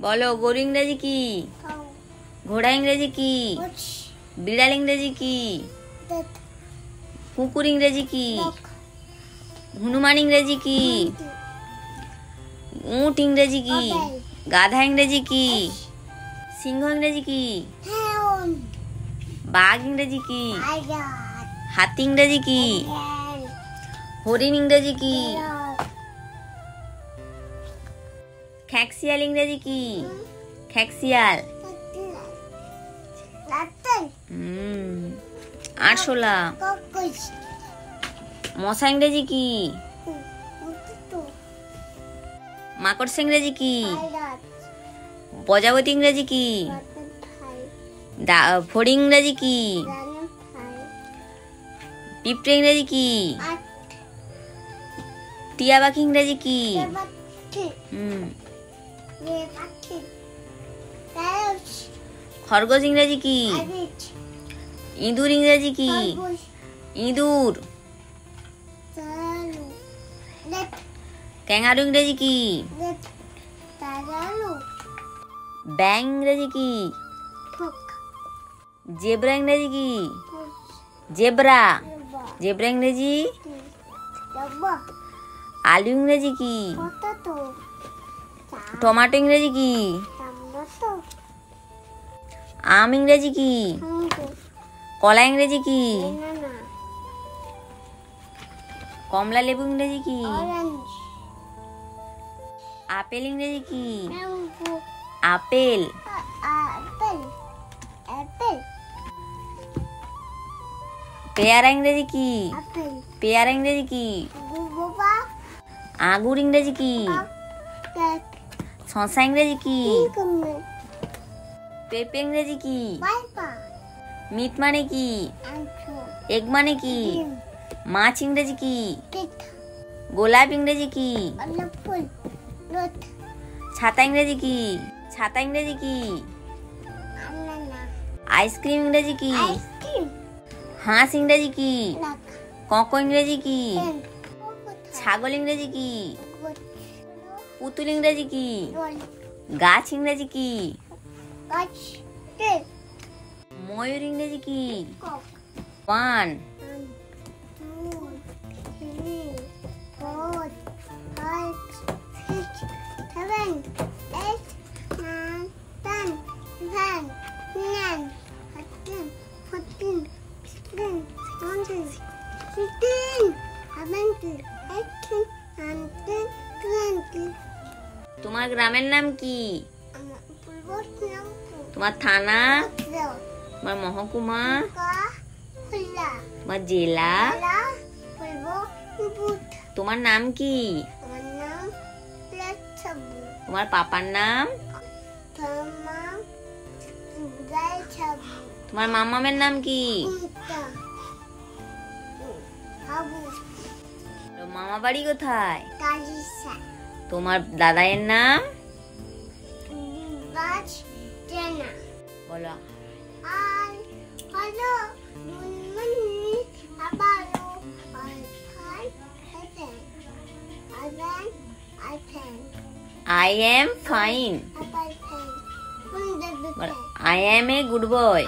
বলো গরু ইংরেজি কি? ঘোড়া ইংরেজি কি? বিড়াল ইংরেজি কি? কুকুর ইংরেজি কি? হনুমান ইংরেজি কি? উট ইংরেজি কি? গাধা ইংরেজি কি? সিংহ ইংরেজি কি? বাঘ ইংরেজি কি? হাতি ইংরেজি কি? হরিণ ইংরেজি কি? খ্যাঁকশিয়াল ইংরেজি কি? খ্যাঁকশিয়াল। আরশোলা। মশা ইংরেজি কি? মাকড়সা ইংরেজি কি? প্রজাপতি ইংরেজি কি? ফড়িং ইংরেজি কি? পিঁপড়ে ইংরেজি কি? টিয়া পাখি ইংরেজি কি? খরগোশ ইংরেজি কি? ইঁদুর ইংরেজি কি? ইঁদুর। ক্যাঙ্গারু ইংরেজি কি? ব্যাঙ ইংরেজি কি? জেব্রা ইংরেজি কি? জেব্রা। জেব্রা ইংরেজি? আলু ইংরেজি কি? টমেটো ইংরেজি কি? আম ইংরেজি কি? কলা ইংরেজি কি? কমলা লেবু ইংরেজি কি? আপেল ইংরেজি কি? আপেল। পেয়ারা ইংরেজি কি? পেয়ারা ইংরেজি কি? আঙ্গুর ইংরেজি কি? শসা ইংরেজি কি? পেঁপে ইংরেজি কি? মিট মানে কি? এগ মানে কি? মাছ ইংরেজি কি? গোলাপ ইংরেজি কি? ছাতা ইংরেজি কি? ছাতা ইংরেজি কি? আইসক্রিম ইংরেজি কি? হাঁস ইংরেজি কি? কক ইংরেজি কি? ছাগল ইংরেজি কি? পুতুল ইংরেজি কি? গাছ ইংরেজি কি? ময়ূর ইংরেজি কি? 1 তোমার গ্রামের নাম কি? তোমার থানা? তোমার মহকুমা? তোমার জেলা? তোমার নাম কি? তোমার পাপার নাম? তোমার মামামের নাম কি? মামা বাড়ি কোথায়? তোমার দাদাইয়ের নাম? বলো। I am fine. I am a good boy.